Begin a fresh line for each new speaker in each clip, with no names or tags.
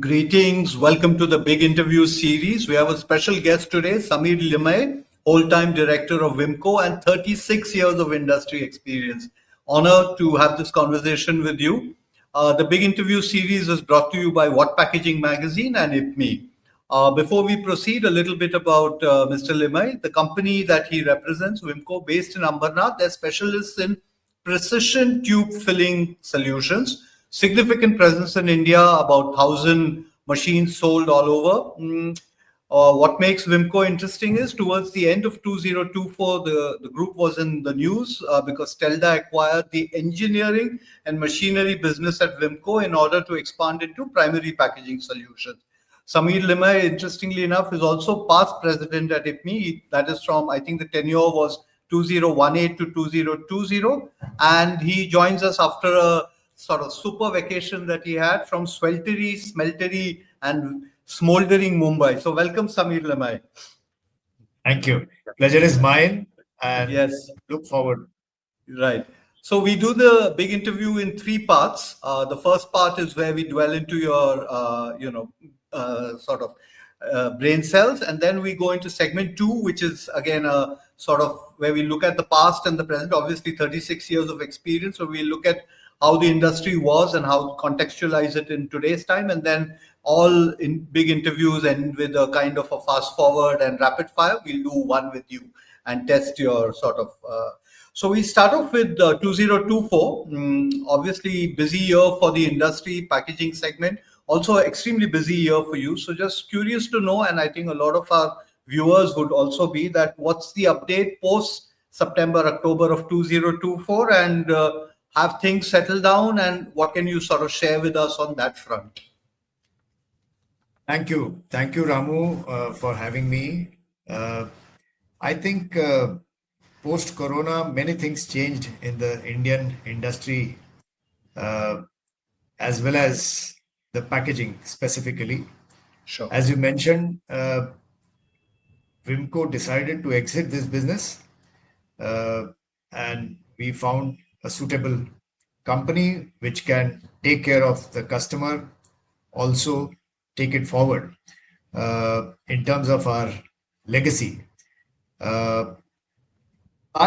Greetings. Welcome to the Big Interview series. We have a special guest today, Samir Limaye, whole-time director of Wimco and 36 years of industry experience. Honor to have this conversation with you. The Big Interview series is brought to you by WhatPackaging magazine and IPMMI. Before we proceed, a little bit about Mr. Limaye. The company that he represents, Wimco, based in Ambernath, they're specialists in precision tube filling solutions. Significant presence in India, about 1,000 machines sold all over. What makes Wimco interesting is towards the end of 2024, the group was in the news because Stelda acquired the engineering and machinery business at Wimco in order to expand into primary packaging solutions. Samir Limaye, interestingly enough, is also past president at IPMI. That is from, I think the tenure was 2018 to 2020. And he joins us after a sort of super vacation that he had from sweltery, smeltery, and smoldering Mumbai. So welcome, Samir Limaye.
Thank you. Pleasure is mine, and
Yes.
look forward.
Right. So we do the big interview in three parts. The first part is where we dwell into your, sort of brain cells, and then we go into segment two, which is again a sort of where we look at the past and the present. Obviously, 36 years of experience, so we look at how the industry was and how to contextualize it in today's time, and then all in big interviews end with a kind of a fast forward and rapid fire. We'll do one with you and test your sort of. So we start off with 2024. Obviously, busy year for the industry packaging segment. Also, extremely busy year for you. So just curious to know, and I think a lot of our viewers would also be that what's the update post September, October of 2024, and have things settled down, and what can you sort of share with us on that front?
Thank you, Ramu, for having me. I think post-corona, many things changed in the Indian industry, as well as the packaging specifically.
Sure.
As you mentioned, Wimco decided to exit this business, and we found a suitable company which can take care of the customer, also take it forward in terms of our legacy. Large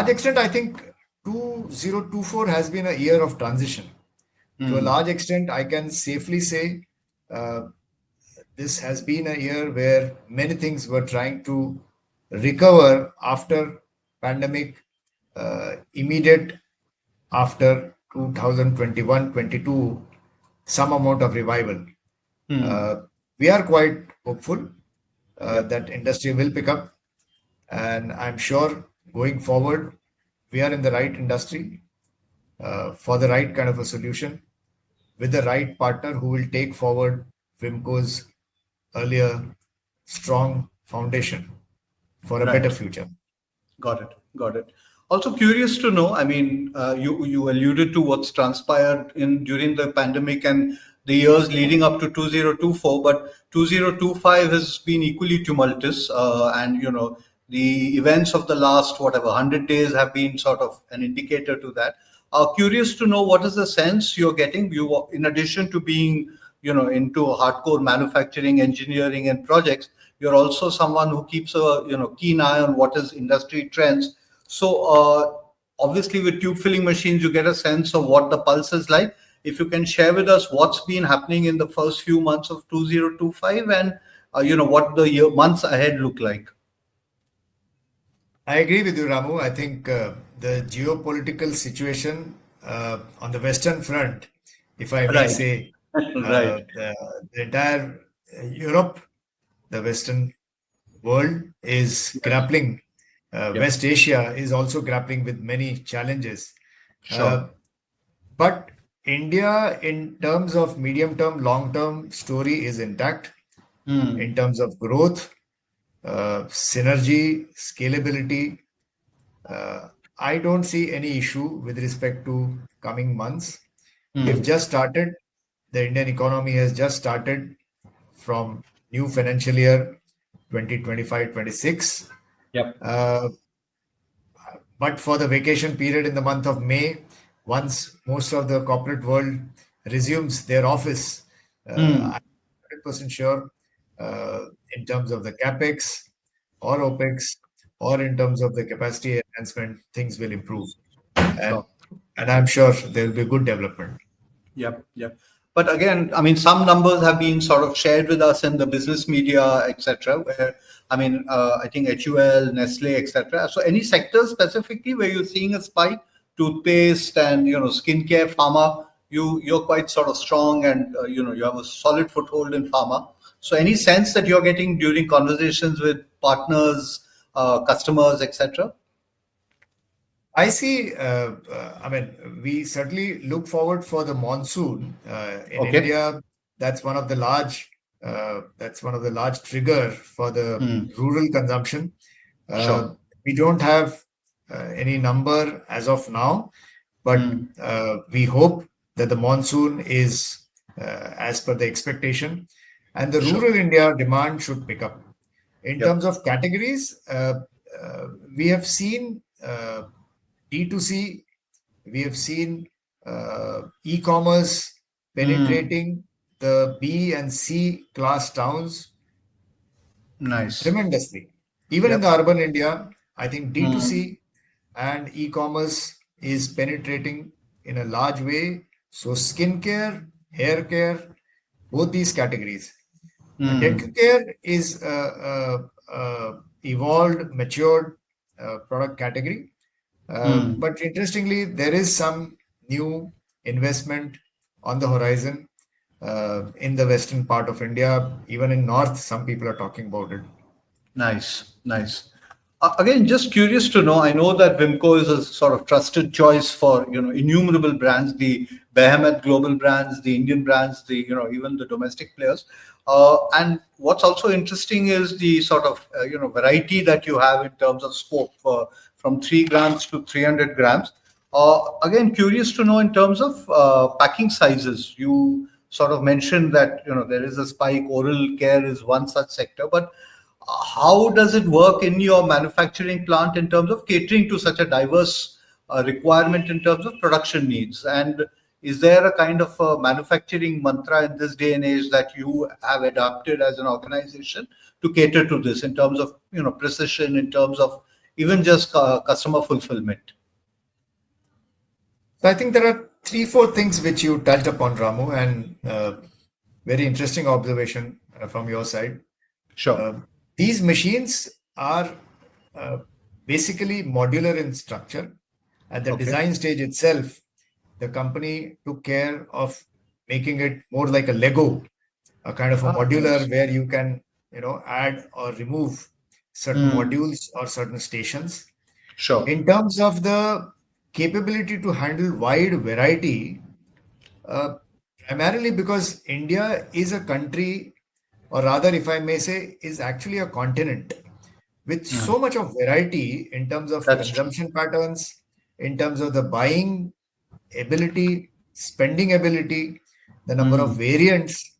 extent, I think 2024 has been a year of transition. To a large extent, I can safely say this has been a year where many things were trying to recover after pandemic, immediate after 2021-22, some amount of revival. We are quite hopeful that industry will pick up, and I'm sure going forward, we are in the right industry for the right kind of a solution with the right partner who will take forward Wimco's earlier strong foundation for a better future.
Got it. Also curious to know, I mean, you alluded to what's transpired during the pandemic and the years leading up to 2024, but 2025 has been equally tumultuous, and the events of the last 100 days have been sort of an indicator to that. Curious to know what is the sense you're getting. You, in addition to being into hardcore manufacturing, engineering, and projects, you're also someone who keeps a keen eye on what is industry trends. So obviously with tube filling machines, you get a sense of what the pulse is like. If you can share with us what's been happening in the first few months of 2025 and what the months ahead look like.
I agree with you, Ramu. I think the geopolitical situation on the Western Front, if I may say,
Right.
the entire Europe, the Western world is grappling. West Asia is also grappling with many challenges.
Sure.
But India, in terms of medium-term, long-term story, is intact in terms of growth, synergy, scalability. I don't see any issue with respect to coming months. We've just started. The Indian economy has just started from new financial year 2025-26.
Yep.
But for the vacation period in the month of May, once most of the corporate world resumes their office, I'm 100% sure in terms of the capex or opex or in terms of the capacity enhancement, things will improve. And,
Sure.
and I'm sure there will be good development.
Yep, yep. But again, I mean, some numbers have been sort of shared with us in the business media, etc. Where I mean, I think HUL, Nestle, etc. So, any sectors specifically where you're seeing a spike? Toothpaste and skincare, pharma. You're quite sort of strong, and you have a solid foothold in pharma. So, any sense that you're getting during conversations with partners, customers, etc.?
I see. I mean, we certainly look forward for the monsoon in
Okay.
India. That's one of the large. That's one of the large trigger for the
Hmm.
rural consumption. Uh,
Sure.
we don't have any number as of now, but
Hmm.
we hope that the monsoon is as per the expectation, and the
Sure.
rural India demand should pick up. In
Yep.
terms of categories, we have seen D2C, we have seen e-commerce
Hmm.
penetrating the B and C class towns
Nice.
tremendously. Even in the
Yep.
urban India, I think
Hmm.
D2C and e-commerce is penetrating in a large way. So skincare, hair care, both these categories. Dental
Hmm.
care is evolved, matured product category.
Hmm.
But interestingly, there is some new investment on the horizon in the western part of India. Even in north, some people are talking about it.
Nice, nice. Again, just curious to know. I know that Wimco is a sort of trusted choice for innumerable brands, the behemoth global brands, the Indian brands, the even the domestic players. And what's also interesting is the sort of variety that you have in terms of scope from 3 grams to 300 grams. Again, curious to know in terms of packing sizes. You sort of mentioned that there is a spike. Oral care is one such sector, but how does it work in your manufacturing plant in terms of catering to such a diverse requirement in terms of production needs? And is there a kind of a manufacturing mantra in this day and age that you have adapted as an organization to cater to this in terms of precision, in terms of even just customer fulfillment?
So I think there are three, four things which you touched upon, Ramu, and very interesting observation from your side.
Sure.
Uh, these machines are uh, basically modular in structure. At the
Okay.
design stage itself, the company took care of making it more like a Lego, a kind of a
Ah,
modular
nice.
where you can, add or remove certain
Hmm.
modules or certain stations.
Sure.
In terms of the capability to handle wide variety, uh, primarily because India is a country, or rather, if I may say, is actually a continent with
Hmm.
so much of variety in terms of
That's true.
consumption patterns, in terms of the buying ability, spending ability, the number of
Hmm.
variants,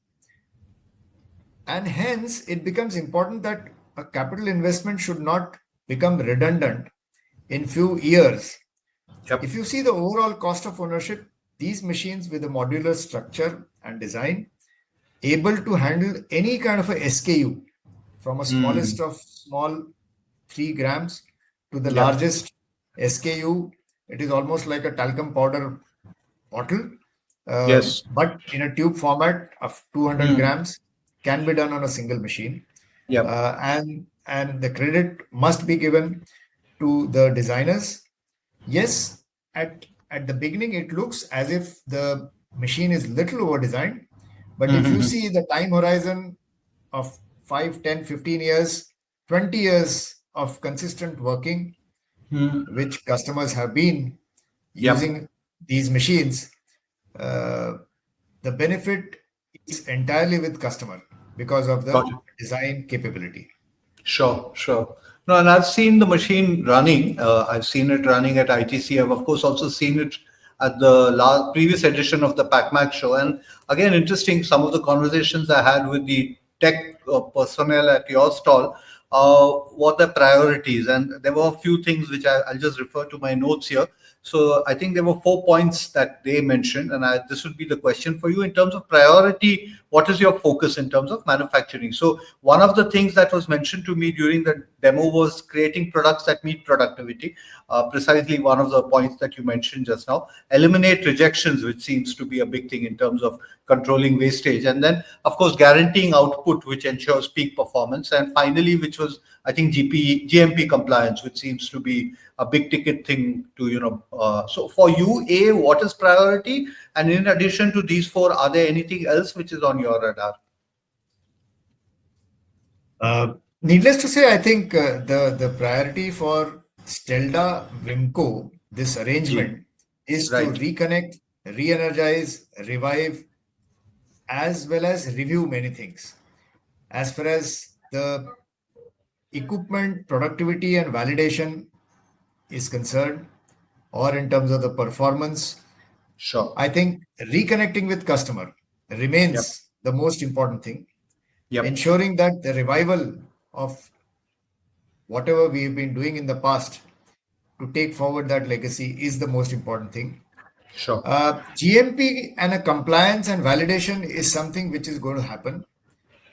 and hence it becomes important that a capital investment should not become redundant in few years.
Yep.
If you see the overall cost of ownership, these machines with a modular structure and design able to handle any kind of a SKU from a
Hmm.
smallest of small 3 grams to the
Yep.
largest SKU. It is almost like a talcum powder bottle,
Yes.
but in a tube format of 200
Hmm.
grams can be done on a single machine.
Yep.
And the credit must be given to the designers. Yes, at the beginning it looks as if the machine is little over designed, but if you
Hmm.
see the time horizon of 5, 10, 15 years, 20 years of consistent working,
Hmm.
which customers have been
Yep.
using these machines, uh, the benefit is entirely with customer because of
Got
the
it.
design capability.
Sure, sure. No, and I've seen the machine running. I've seen it running at ITC. I've of course also seen it at the last previous edition of the PacMac show. And again, interesting some of the conversations I had with the tech personnel at your stall. what the priorities. And there were a few things which I'll just refer to my notes here. So I think there were 4 points that they mentioned, and this would be the question for you in terms of priority. What is your focus in terms of manufacturing? So one of the things that was mentioned to me during the demo was creating products that meet productivity. Precisely one of the points that you mentioned just now. Eliminate rejections, which seems to be a big thing in terms of controlling wastage, and then of course guaranteeing output, which ensures peak performance, and finally, which was I think GMP compliance, which seems to be a big ticket thing to so for you, A, what is priority, and in addition to these four, are there anything else which is on your radar?
Needless to say, I think the priority for Stelda Wimco, this
G.
arrangement, is to
Right.
reconnect, re-energize, revive, as well as review many things. As far as the equipment productivity and validation is concerned, or in terms of the performance,
Sure.
I think reconnecting with customer
Yep.
remains the most important thing.
Yep.
Ensuring that the revival of whatever we've been doing in the past to take forward that legacy is the most important thing.
Sure.
GMP and a compliance and validation is something which is going to happen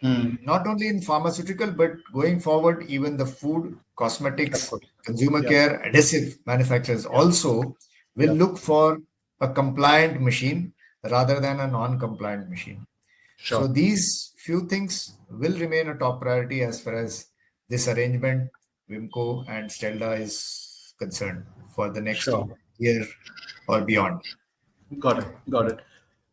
Hmm.
not only in pharmaceutical but going forward, even the food,
Of
cosmetics,
course.
consumer
Yep.
care, adhesive manufacturers
Yep.
also will
Yep.
look for a compliant machine rather than a non-compliant machine. So
Sure.
these few things will remain a top priority as far as this arrangement, Wimco and Stelda is concerned for the next
Sure.
year or beyond.
Got it. Got it.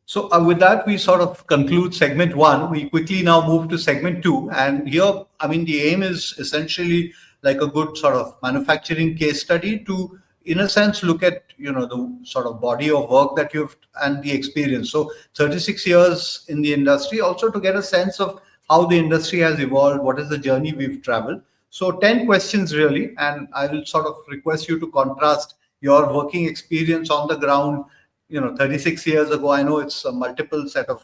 So, with that, we sort of conclude segment one. We quickly now move to segment two. And here, I mean, the aim is essentially like a good sort of manufacturing case study to, in a sense, look at, the sort of body of work that you've and the experience. So, 36 years in the industry, also to get a sense of how the industry has evolved, what is the journey we've traveled. So, 10 questions really. And I will sort of request you to contrast your working experience on the ground 36 years ago. I know it's a multiple set of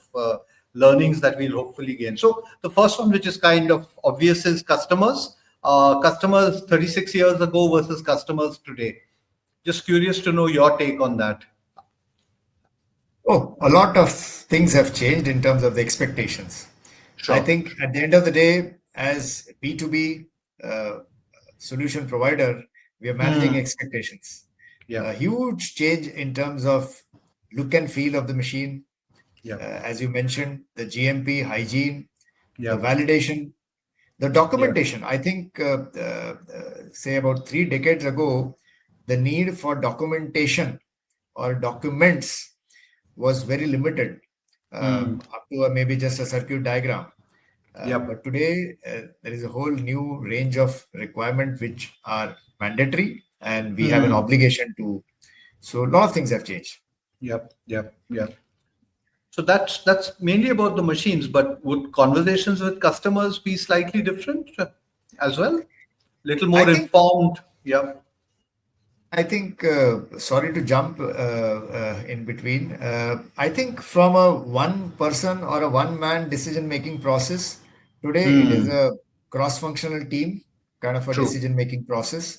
learnings that we'll hopefully gain. So the first one, which is kind of obvious, is customers 36 years ago versus customers today. Just curious to know your take on that.
Oh, a lot of things have changed in terms of the expectations. I
Sure.
think at the end of the day, as B2B uh, solution provider, we are managing
Hmm.
expectations.
Yeah.
A huge change in terms of look and feel of the machine.
Yeah.
As you mentioned, the GMP, hygiene, the
Yeah.
validation, the
Yeah.
documentation. I think, say about 3 decades ago, the need for documentation or documents was very limited,
Hmm.
up to maybe just a circuit diagram.
Yep.
But today, there is a whole new range of requirements which are mandatory, and we have an
Hmm.
obligation to. So, a lot of things have changed.
Yep. Yep. Yep. So that's mainly about the machines, but would conversations with customers be slightly different as well? Little
I
more
think
informed. Yeah.
Sorry to jump in between. I think from a one person or a one man decision making process, today it is
Hmm.
a cross functional team kind of a
True.
decision making process.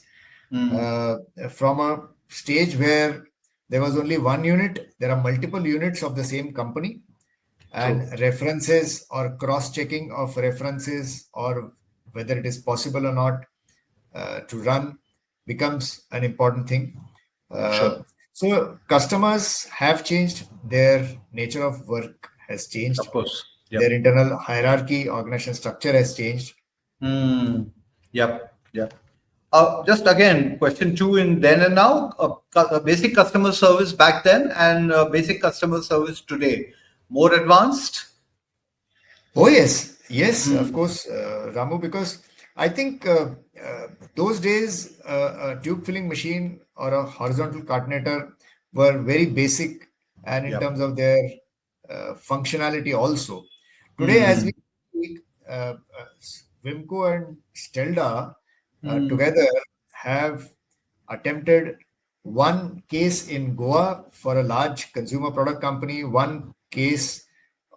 Hmm.
Uh, from a stage where there was only one unit, there are multiple units of the same company, and
True.
references or cross checking of references or whether it is possible or not to run becomes an important thing. Uh,
Sure.
so customers have changed, their nature of work has changed,
Of course.
their
Yep.
internal hierarchy, organization structure has changed.
Hmm. Yep. Yep. Just again, question two in then and now. Basic customer service back then and basic customer service today. More advanced.
Oh, yes, yes, of
Hmm.
course, Ramu, because I think those days a tube filling machine or a horizontal cartonator were very basic and in
Yep.
terms of their functionality also. Today, as
Hmm.
we speak, Wimco and Stelda
Hmm.
together have attempted one case in Goa for a large consumer product company, one case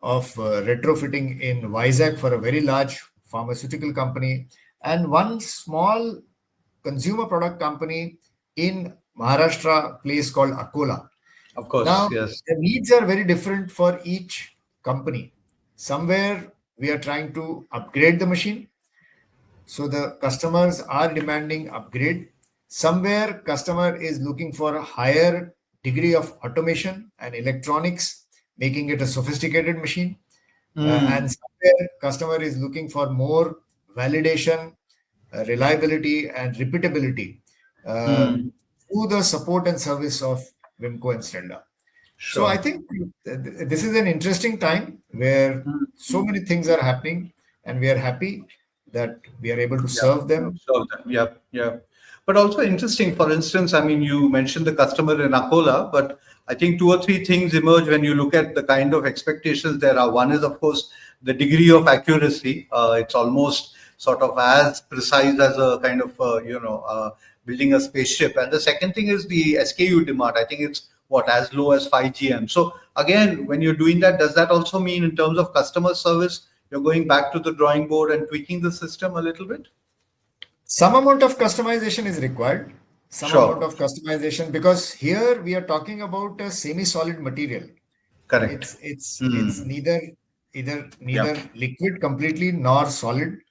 of retrofitting in Vizag for a very large pharmaceutical company, and one small consumer product company in Maharashtra, place called Akola.
Of course,
Now,
yes.
the needs are very different for each company. Somewhere we are trying to upgrade the machine, so the customers are demanding upgrade. Somewhere customer is looking for a higher degree of automation and electronics, making it a sophisticated machine. And
Mm,
somewhere customer is looking for more validation, reliability, and repeatability uh,
mm,
through the support and service of Wimco and Stelda. So I
sure.
think this is an interesting time where
Mm,
so
mm.
many things are happening, and we are happy that we are able to
Yeah,
serve
yeah,
them.
so yeah, yeah. But also interesting, for instance, I mean, you mentioned the customer in Akola, but I think two or three things emerge when you look at the kind of expectations there are. One is, of course, the degree of accuracy. It's almost sort of as precise as a kind of, building a spaceship. And the second thing is the SKU demand. I think it's what, as low as 5 GM. So again, when you're doing that, does that also mean in terms of customer service, you're going back to the drawing board and tweaking the system a little bit?
Some amount of customization is required, some amount
Sure.
of customization, because here we are talking about a semi-solid material.
Correct.
It's
Hmm. Yeah.
neither liquid completely nor solid.
Yep.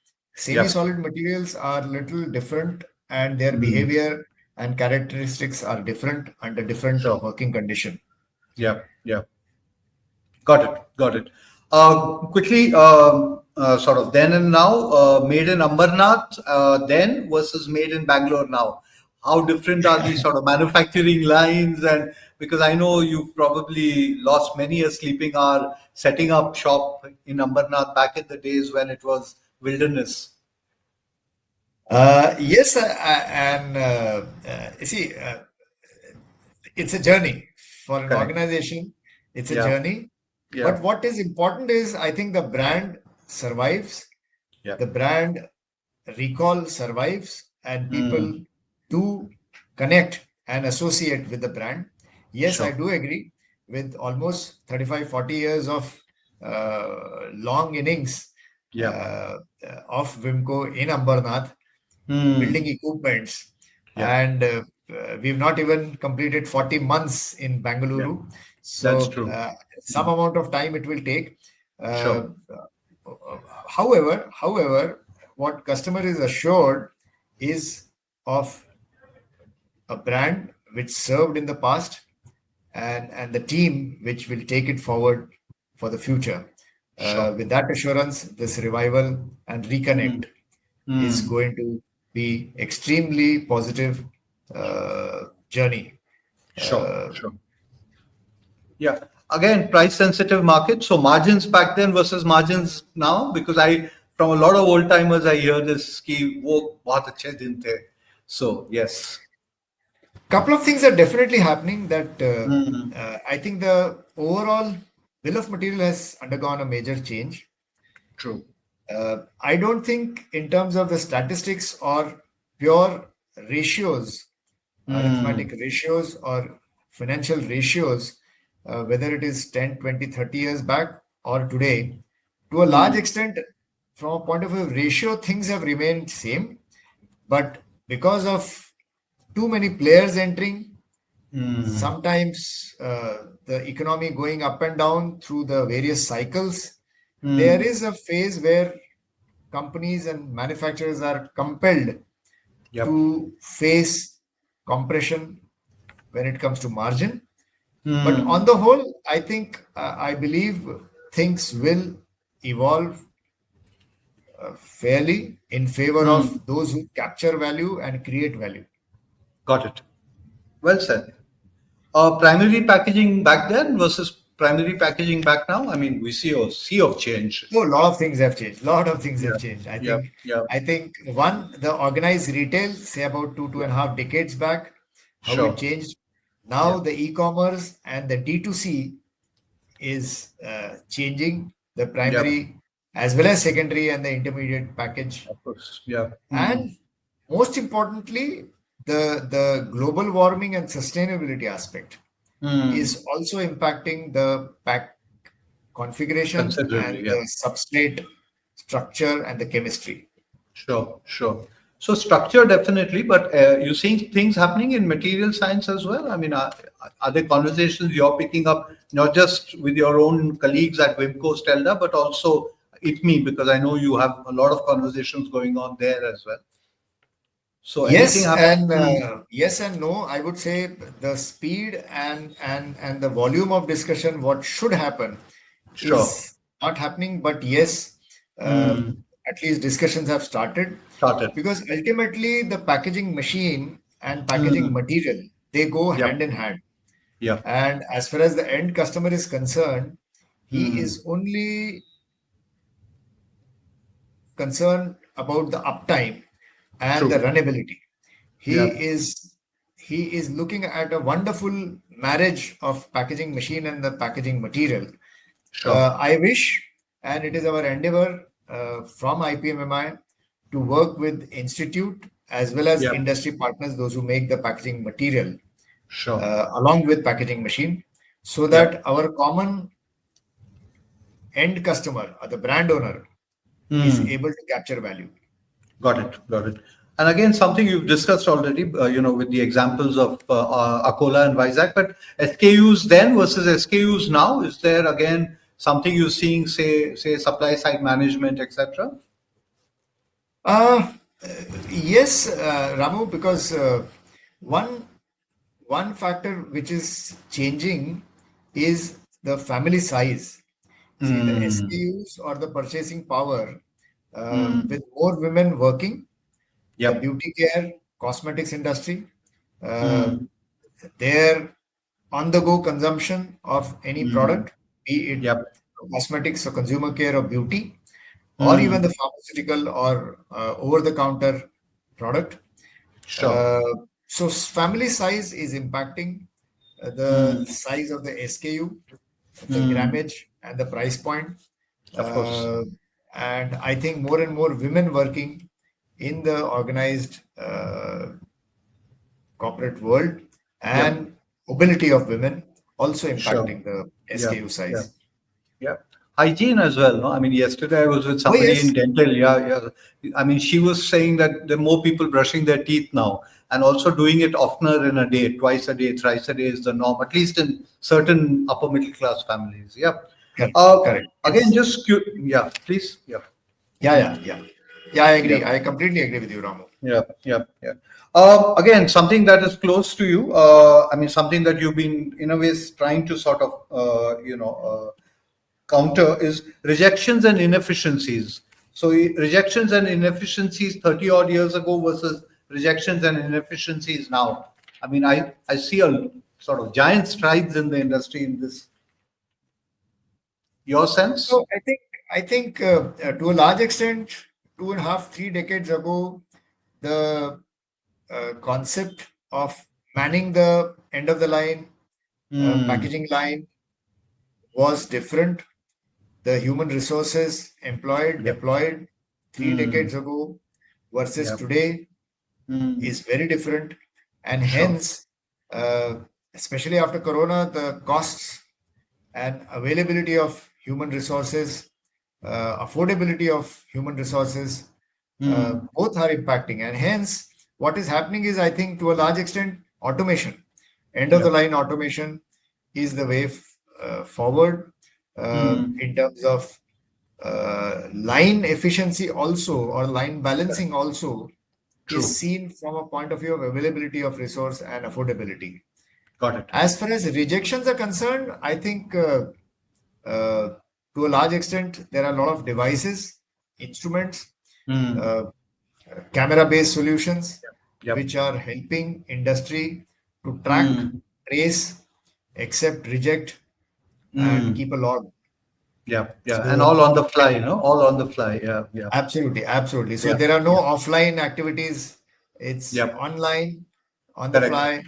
Semi-solid materials are little different, and their
Hmm.
behavior and characteristics are different under different
Sure.
working condition.
Yep. Yep. Got it. Got it. Quickly, sort of then and now, made in Ambernath then versus made in Bangalore now. How different are these sort of manufacturing lines? And because I know you've probably lost many a sleeping hour setting up shop in Ambernath back in the days when it was wilderness.
Yes, and you see, it's a journey for an
Correct.
organization. It's a
Yeah.
journey,
Yeah.
but what is important is I think the brand survives,
Yeah.
the brand recall survives, and people
Mm.
do connect and associate with the brand. Yes, I
Sure.
do agree with almost 35, 40 years of long innings
Yeah.
uh, of Wimco in Ambernath, building
Mm.
equipments,
Yeah.
and we've not even completed 40 months in
Yeah.
Bangalore.
That's
So
true.
some
Mm.
amount of time it will take. Uh,
Sure.
however, what customer is assured is of a brand which served in the past, and the team which will take it forward for the future.
Sure.
With that assurance, this revival and reconnect
Mm.
is
Mm.
going to be extremely positive journey.
Sure.
Uh,
Sure. Yeah. Again, price sensitive market. So margins back then versus margins now, because from a lot of old timers I hear this ki wo bahut अच्छे दिन थे. So yes.
Couple of things are definitely happening that
Mm.
I think the overall bill of material has undergone a major change.
True.
I don't think, in terms of the statistics or pure ratios,
Mm.
arithmetic ratios or financial ratios, whether it is 10, 20, 30 years back or today, to a large
Mm.
extent, from a point of view of ratio, things have remained same. But because of too many players entering,
Mm.
sometimes the economy going up and down through the various cycles, there
Mm.
is a phase where companies and manufacturers are compelled
Yep.
to face compression when it comes to margin. But on
Mm.
the whole, I think, I believe things will evolve fairly in favor of
Mm.
those who capture value and create value.
Got it. Well said. Primary packaging back then versus primary packaging back now. I mean, we see a sea of change.
So a lot of things have changed. A lot of things have
Yeah.
changed. I
Yeah.
think.
Yeah.
I think one, the organized retail, say about two
Yeah.
and a half decades back, how it
Sure.
changed.
Yeah.
Now the e-commerce and the D2C is changing the
Yeah.
primary as well as secondary and the intermediate package.
Of course. Yeah. Mm.
And most importantly, the global warming and sustainability aspect
Mm.
is also impacting the pack configuration and
Considerably. Yeah.
the substrate structure and the chemistry.
Sure, sure. So structure definitely, but you seeing things happening in material science as well? I mean, are there conversations you're picking up not just with your own colleagues at Wimco, Stelda, but also IPMI, because I know you have a lot of conversations going on there as well. So anything
Yes
happen?
and yes and no. I would say the speed and the volume of discussion, what should happen,
Sure.
is not happening. But yes, uh,
Hmm.
at least discussions have started,
Started.
because ultimately the packaging machine and packaging
Hmm.
material, they go
Yep.
hand in hand.
Yep.
And as far as the end customer is concerned, he
Hmm.
is only concerned about the uptime and the
True.
runnability. He
Yep.
is he is looking at a wonderful marriage of packaging machine and the packaging material.
Sure.
I wish, and it is our endeavor from IPMMI to work with institute as well as
Yep.
industry partners, those who make the packaging material,
Sure.
along with packaging machine, so that
Yep.
our common end customer or the brand owner is
Hmm.
able to capture value.
Got it. Got it. And again, something you've discussed already, with the examples of Akola and Vizag, but SKUs then versus SKUs now, is there again something you're seeing, say supply side management, etc.?
Uh, yes, Ramu, because one one factor which is changing is the family size. See, the
Hmm.
SKUs or the purchasing power,
Hmm.
with more women working, the
Yep.
beauty care, cosmetics industry, uh,
Hmm.
their on-the-go consumption of any
Hmm.
product, be it
Yep.
cosmetics or consumer care or beauty, or even
Hmm.
the pharmaceutical or over-the-counter product.
Sure.
Uh, so family size is impacting the
Hmm.
size of the SKU, the
Hmm.
grammage, and the price point.
Of course.
Uh, and I think more and more women working in the organized corporate world,
Yep.
and mobility of women also
Sure.
impacting the
Yeah.
SKU
Yeah.
size.
Yeah. Hygiene as well, no? I mean, yesterday I was with
Oh,
somebody
yes.
in dental. Yeah, yeah. I mean, she was saying that there are more people brushing their teeth now and also doing it oftener in a day, twice a day, thrice a day is the norm, at least in certain upper middle class families. Yeah.
Correct. Correct.
Again,
Yes.
yeah, please. Yeah.
Yeah, yeah, yeah. Yeah, I
Yeah.
agree. I completely agree with you, Ramu.
Yeah, yeah, yeah. Again, something that is close to you. I mean, something that you've been, in a way, trying to sort of, counter is rejections and inefficiencies. So, rejections and inefficiencies 30 odd years ago versus rejections and inefficiencies now. I mean, I see a sort of giant strides in the industry in this. Your sense?
So I think to a large extent, 2.5, 3 decades ago, the concept of manning the end of the line,
Hmm.
packaging line was different. The human resources employed,
Yep.
deployed 3 decades
Hmm.
ago versus
Yep.
today
Hmm.
is very different. And
Sure.
hence, uh, especially after Corona, the costs and availability of human resources, affordability of human resources,
Hmm.
both are impacting. And hence, what is happening is, I think, to a large extent, automation, end of the
Yep.
line automation is the way forward
Hmm.
in terms of line efficiency also, or line
Correct.
balancing also, is
True.
seen from a point of view of availability of resource and affordability.
Got it.
As far as rejections are concerned, I think uh, to a large extent there are a lot of devices, instruments,
Hmm.
uh, camera-based solutions
Yep.
which are helping industry to track,
Hmm.
trace, accept, reject, and
Hmm.
keep a log.
Yeah. Yeah. And
So
all on the fly, all on the fly. Yeah. Yeah.
absolutely, absolutely. So
Yeah.
there are no
Yeah.
offline activities. It's
Yep.
online, on the
Correct.
fly,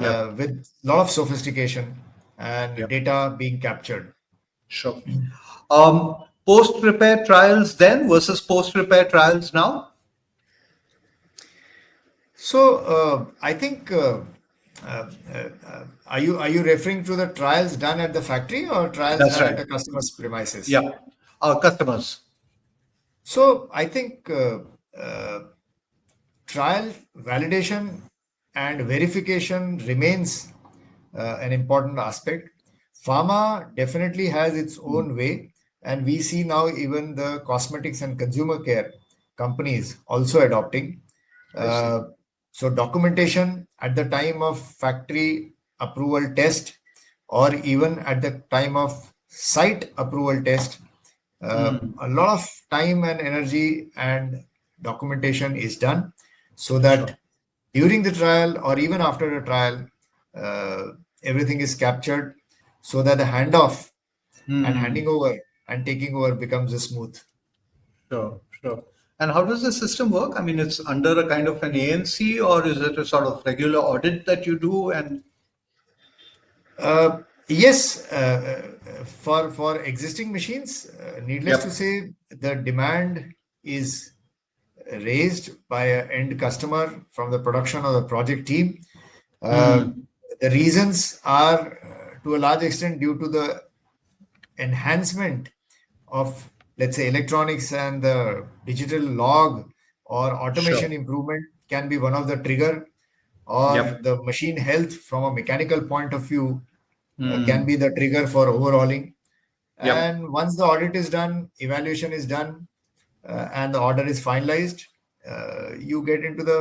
Yep.
with a lot of sophistication and
Yep.
data being captured.
Sure. Post repair trials then versus post repair trials now?
So I think are you referring to the trials done at the factory or trials
That's
done at
right.
a customer's premises?
Yeah. Customers.
So I think trial validation and verification remains an important aspect. Pharma definitely has its own way, and we see now even the cosmetics and consumer care companies also adopting.
I see.
Uh, so documentation at the time of factory approval test, or even at the time of site approval test, a lot of time and energy and documentation is done so
Sure.
that during the trial or even after the trial, uh, everything is captured so that the handoff and handing over and taking over becomes a smooth.
Sure, sure. And how does the system work? I mean, it's under a kind of an ANC, or is it a sort of regular audit that you do? And
Yes, for existing machines, needless to
yep.
say, the demand is raised by an end customer from the production or the project team. Uh,
Hmm.
the reasons are to a large extent due to the enhancement of, let's say, electronics, and the digital log or automation
Sure.
improvement can be one of the trigger, or
Yep.
the machine health from a mechanical point of view can
Hmm.
be the trigger for overhauling.
Yep.
And once the audit is done, evaluation is done, and the order is finalized, you get into the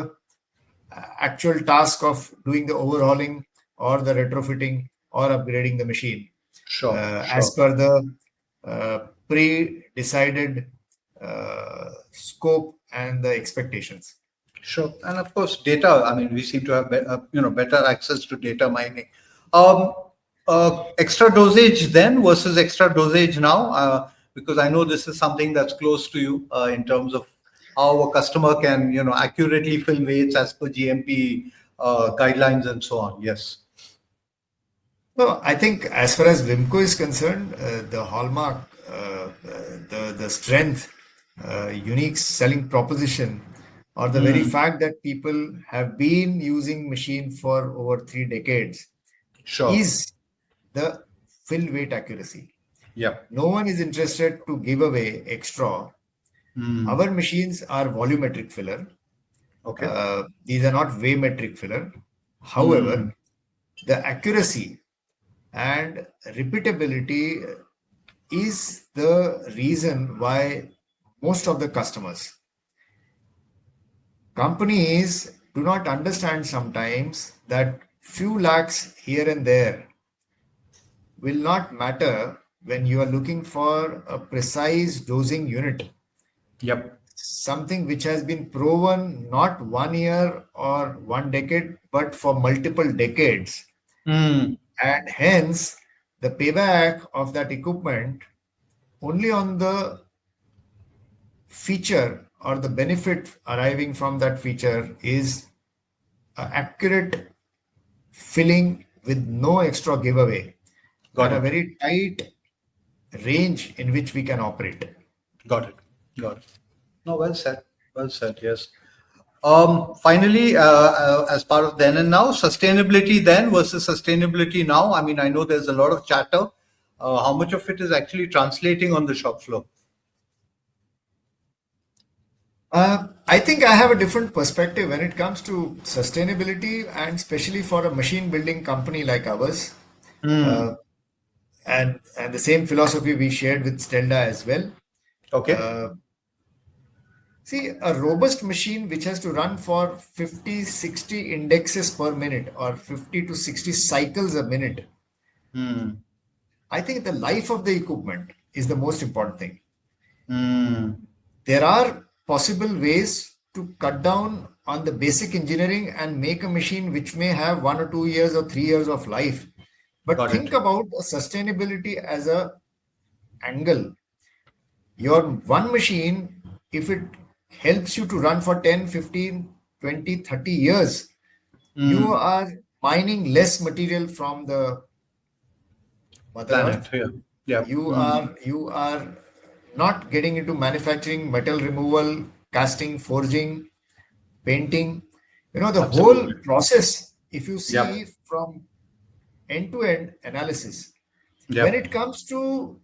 actual task of doing the overhauling or the retrofitting or upgrading the machine
Sure.
as
Sure.
per the pre-decided scope and the expectations.
Sure. And of course, data. I mean, we seem to have better access to data mining. Um, Extra dosage then versus extra dosage now, because I know this is something that's close to you in terms of how a customer can accurately fill weights as per GMP guidelines and so on. Yes.
No, I think as far as Wimco is concerned, the hallmark, the strength, unique selling proposition, or the very
Hmm.
fact that people have been using machine for over 3 decades
Sure.
is the fill weight accuracy.
Yep.
No one is interested to give away extra.
Hmm.
Our machines are volumetric filler.
Okay.
These are not weighmetric filler.
Hmm.
However, the accuracy and repeatability is the reason why most of the customers, companies do not understand sometimes that few lakhs here and there will not matter when you are looking for a precise dosing unit,
Yep.
something which has been proven not 1 year or 1 decade, but for multiple decades.
Hmm.
And hence, the payback of that equipment only on the feature or the benefit arriving from that feature is accurate filling with no extra giveaway
Got
and a
it.
very tight range in which we can operate.
Got it. Got it. No, well said. Well said. Yes. Finally, as part of then and now, sustainability then versus sustainability now. I mean, I know there's a lot of chatter. How much of it is actually translating on the shop floor?
I think I have a different perspective when it comes to sustainability, and especially for a machine building company like ours.
Hmm.
Uh, and the same philosophy we shared with Stelda as well.
Okay.
Uh, See, a robust machine which has to run for 50, 60 indexes per minute or 50 to 60 cycles a minute.
Hmm.
I think the life of the equipment is the most important thing.
Hmm.
There are possible ways to cut down on the basic engineering and make a machine which may have 1 or 2 years or 3 years of life. But
Got
think
it.
about sustainability as a angle. Your one machine, if it helps you to run for 10, 15, 20, 30 years, you
Hmm.
are mining less material from the Mother
Planet.
Earth.
Yeah. Yeah. Hmm.
You are not getting into manufacturing, metal removal, casting, forging, painting. The whole
Absolutely.
process, if you see
Yep.
from end to end analysis, when it
Yep.
comes to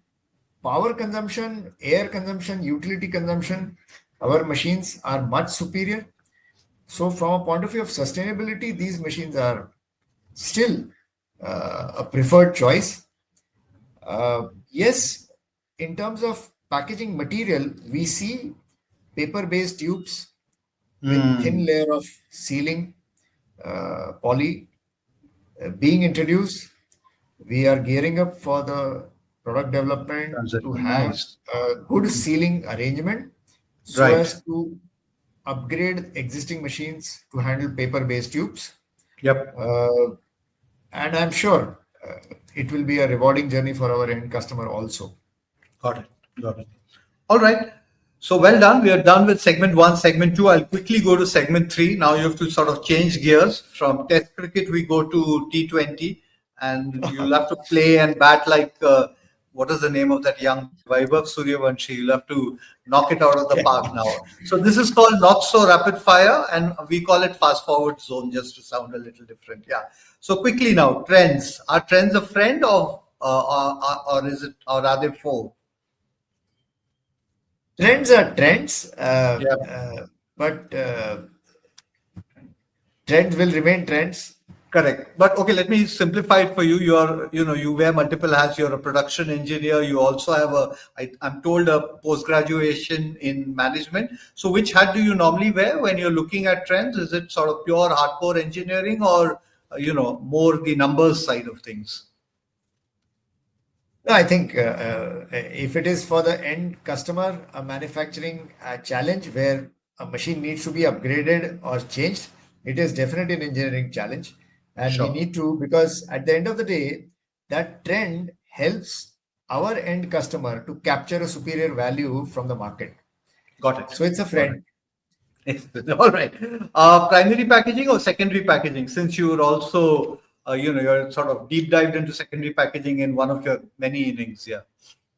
power consumption, air consumption, utility consumption, Our machines are much superior. So, from a point of view of sustainability, these machines are still a preferred choice. Yes, in terms of packaging material, we see paper-based tubes with thin
Hmm.
layer of sealing poly being introduced. We are gearing up for the product development to
Transition.
have
Nice.
a good sealing arrangement so
Right.
as to upgrade existing machines to handle paper-based tubes.
Yep.
Uh, and I'm sure it will be a rewarding journey for our end customer also.
Got it. Got it. All right. So well done. We are done with segment one, segment two. I'll quickly go to segment three. Now you have to sort of change gears. From Test cricket, we go to T20, and you'll have to play and bat like what is the name of that young Vaibhav Suryavanshi? You'll have to knock it out of the park now. So this is called not so rapid fire, and we call it fast forward zone just to sound a little different. Yeah. So quickly now, trends. Are trends a friend of, or is it, or are they foe?
Trends are trends,
Yeah.
but trends will remain trends.
Correct. But okay, let me simplify it for you. You wear multiple hats. You're a production engineer. You also have I'm told, a post graduation in management. So which hat do you normally wear when you're looking at trends? Is it sort of pure hardcore engineering, or, more the numbers side of things?
No, I think if it is for the end customer, a manufacturing challenge where a machine needs to be upgraded or changed, it is definitely an engineering challenge. And we
Sure.
need to, because at the end of the day, that trend helps our end customer to capture a superior value from the market.
Got it.
So it's a
Got it.
friend.
Excellent. All right. Primary packaging or secondary packaging? Since you were also, you're sort of deep dived into secondary packaging in one of your many innings. Yeah.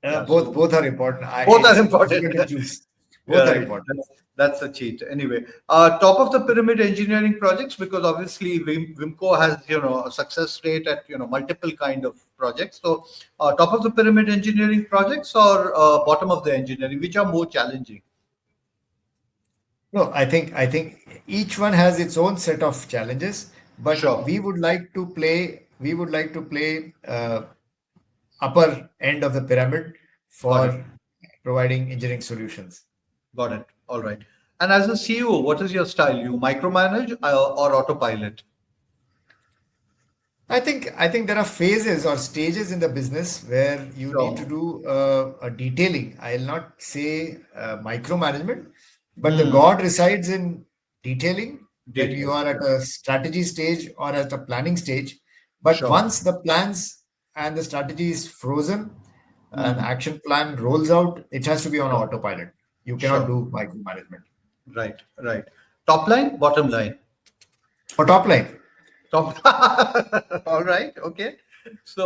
Yeah. So
Both are important.
both are
It's
important.
difficult to choose.
Yeah,
Both are
right.
important.
That's a cheat. Anyway, top of the pyramid engineering projects, because obviously Wimco has, a success rate at, multiple kind of projects. So, top of the pyramid engineering projects, or bottom of the engineering, which are more challenging?
No, I think each one has its own set of challenges, but
Sure.
we would like to play upper end of the pyramid
Got it.
for providing engineering solutions.
Got it. All right. And as a CEO, what is your style? You micromanage, or autopilot?
I think there are phases or stages in the business where you need to
Sure.
do a detailing. I'll not say micromanagement, but the
Hmm.
God resides in detailing when you
Details.
are at
Yeah.
a strategy stage or at a planning stage. But
Sure.
once the plans and the strategy is frozen, an
Hmm.
action plan rolls out, it has to be on
Sure.
autopilot. You cannot
Sure.
do micromanagement.
Right. Right. Top line, bottom line.
For top line,
Top. All right. Okay. So,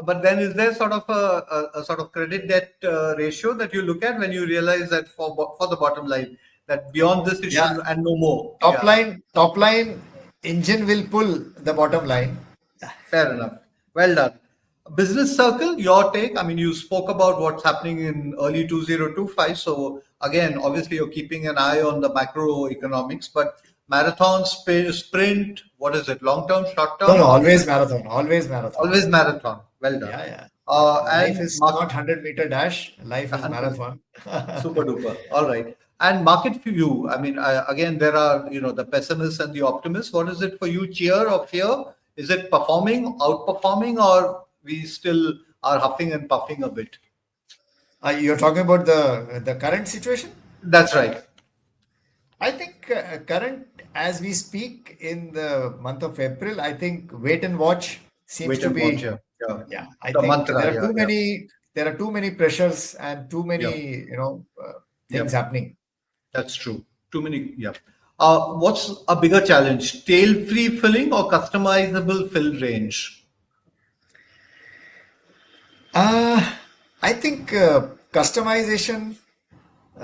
but then is there sort of a sort of credit debt ratio that you look at when you realize that for the bottom line, that beyond this it
yeah,
should, and no more. Yeah.
top line engine will pull the bottom line.
Fair enough. Well done. Business circle, your take. I mean, you spoke about what's happening in early 2025. So, again, obviously, you're keeping an eye on the macroeconomics, but marathon, sprint, what is it? Long term, short
No,
term?
no, always marathon, always marathon.
Always marathon. Well done.
Yeah, yeah. Life
And
is not 100-meter dash, life is
100,
marathon.
super duper. All right. And market view. I mean, again, there are, the pessimists and the optimists. What is it for you? Cheer or fear? Is it performing, outperforming, or we still are huffing and puffing a bit?
You're talking about the current situation?
That's right.
I think current as we speak in the month of April, I think wait and watch seems
Wait
to
and watch.
be,
Yeah. Yeah.
yeah. I
The
think
mantra. Yeah. Yeah.
there are too many pressures and too
Yeah.
many things
Yep.
happening.
That's true. Too many. Yeah. What's a bigger challenge? Tail free filling or customizable fill range?
Uh, I think customization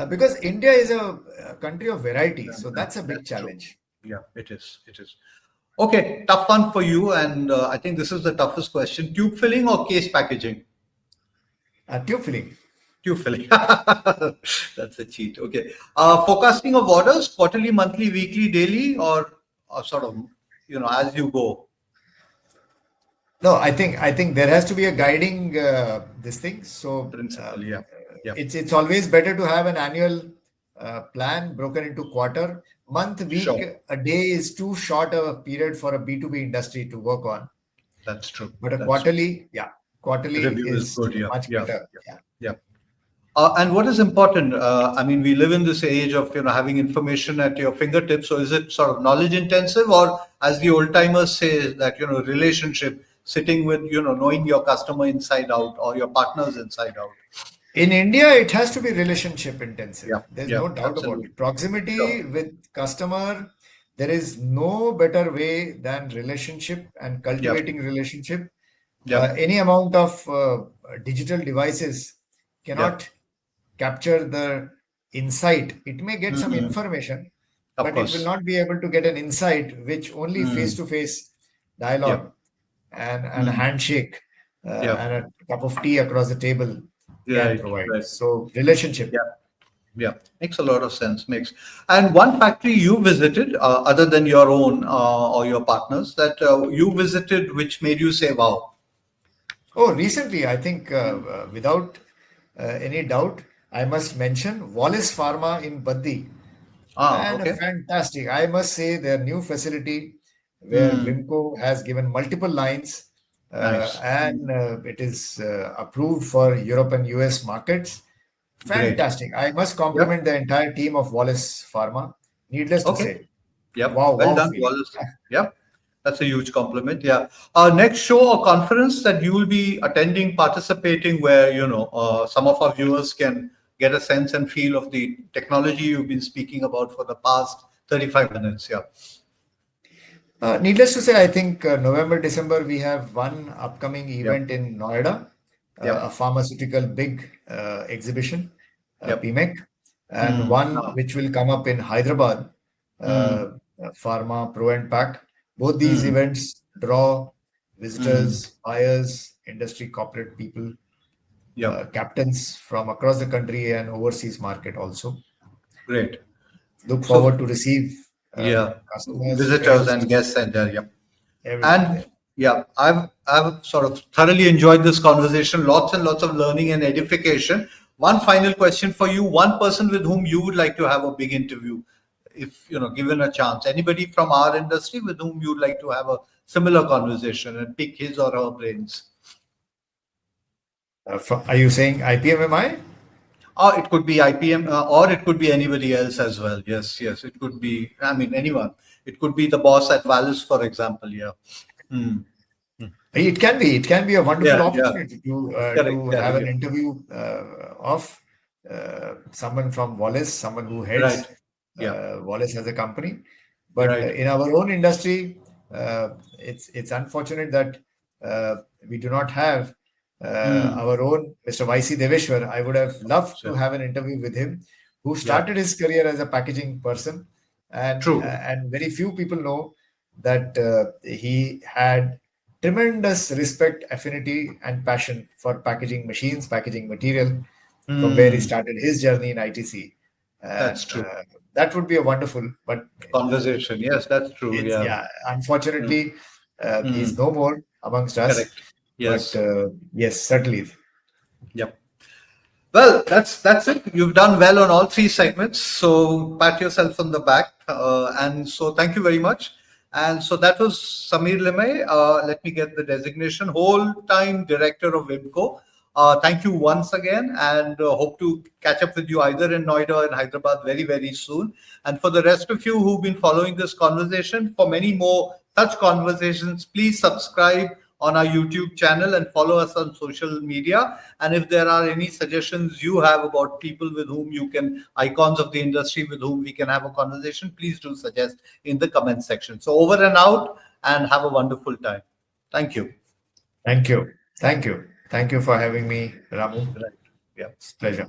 because India is a country of variety, so that's a big
That's true.
challenge.
Yeah, it is. It is. Okay, tough one for you, and I think this is the toughest question: tube filling or case packaging?
Tube filling.
Queue filling. That's a cheat. Okay. Forecasting of orders, quarterly, monthly, weekly, daily, or sort of, as you go.
No, I think there has to be a guiding this thing. So
Principle. Yeah. Yeah.
it's always better to have an annual plan broken into quarter, month, week.
Sure.
A day is too short a period for a B2B industry to work on.
That's true.
But a
That's true.
quarterly, yeah, quarterly
Review is
is
good. Yeah.
much
Yeah.
better.
Yeah.
Yeah.
Yeah. And what is important? I mean, we live in this age of having information at your fingertips. So, is it sort of knowledge intensive, or as the old timers say, that relationship, sitting with knowing your customer inside out or your partners inside out?
In India, it has to be relationship intensive.
Yeah,
There's
yeah,
no doubt about
absolutely.
it. Proximity
Sure.
with customer, there is no better way than relationship and
Yep,
cultivating relationship.
yep,
Any amount of digital devices
yep.
cannot capture the insight. It may get some
Mm,
information,
of
but it will
course.
not be able to get an insight which only
Mm,
face-to-face dialogue
yep.
and a
Mm,
handshake and
yep.
a cup of tea across the table can
Right,
provide.
right.
So relationship.
Yeah, yeah. Makes a lot of sense. Makes. And one factory you visited, other than your own or your partners, that you visited, which made you say, "Wow."
Oh, recently, I think without any doubt, I must mention Wallace Pharma in Baddi.
Ah,
And
okay.
fantastic. I must say their new facility where
Mm,
Wimco has given multiple lines
nice.
and it is approved for Europe and US markets.
Great.
Fantastic. I must
Yep.
compliment the entire team of Wallace Pharma. Needless to
Okay.
say,
Yep.
wow,
Well
wow
done,
feeling.
Wallace. Yep. That's a huge compliment. Yeah. Next show or conference that you will be attending, participating, where some of our viewers can get a sense and feel of the technology you've been speaking about for the past 35 minutes. Yeah.
Needless to say, I think November, December, we have one upcoming
Yep.
event in Noida, a
Yep.
pharmaceutical big exhibition,
Yep.
PMEC, and
Hmm.
one
Ah.
which will come up in Hyderabad,
Hmm.
Pharma Pro and Pack. Both these
Hmm.
events draw
Hmm.
visitors, buyers, industry corporate people,
Yep.
captains from across the country and overseas market also.
Great.
Look forward
So
to receive
yeah,
customers,
visitors
friends,
and guests and yep.
everyone
And
there.
yeah, I've sort of thoroughly enjoyed this conversation. Lots and lots of learning and edification. One final question for you: one person with whom you would like to have a big interview, if given a chance. Anybody from our industry with whom you'd like to have a similar conversation and pick his or her brains.
Are you saying IPMMI?
Or it could be IPM, or it could be anybody else as well. Yes, yes, it could be. I mean, anyone. It could be the boss at Valus, for example. Yeah. Hmm. Hmm.
It can be a wonderful
Yeah, yeah.
opportunity
Correct,
to have
correct.
an
Yeah.
interview of someone from Wallace, someone who
Right.
heads
Yeah.
Wallace as a company. But
Right.
in our own industry, it's unfortunate that we do not have
Hmm.
our own Mr. YC Deveshwar. I would have loved to
So,
have an interview with him, who
yeah.
started his career as a packaging person,
True.
and very few people know that he had tremendous respect, affinity, and passion for packaging machines, packaging material, from where he
Hmm.
started his journey in ITC.
That's
And
true.
that would be a wonderful, but
Conversation. Yes, that's true.
it's,
Yeah.
yeah,
Hmm.
unfortunately,
Hmm.
he's no more amongst us.
Correct.
But
Yes.
yes, certainly.
Yep. Well, that's it. You've done well on all three segments. So pat yourself on the back. And so thank you very much. And so that was Samir Limaye. Let me get the designation, whole-time director of Wimco. Thank you once again, and hope to catch up with you either in Noida or in Hyderabad very, very soon. And for the rest of you who've been following this conversation, for many more such conversations, please subscribe on our YouTube channel and follow us on social media. And if there are any suggestions you have about people with whom you can, icons of the industry with whom we can have a conversation, please do suggest in the comment section. So over and out, and have a wonderful time. Thank you.
Thank you. Thank you. Thank you for having me, Ramu.
Right. Yeah.
It's a pleasure.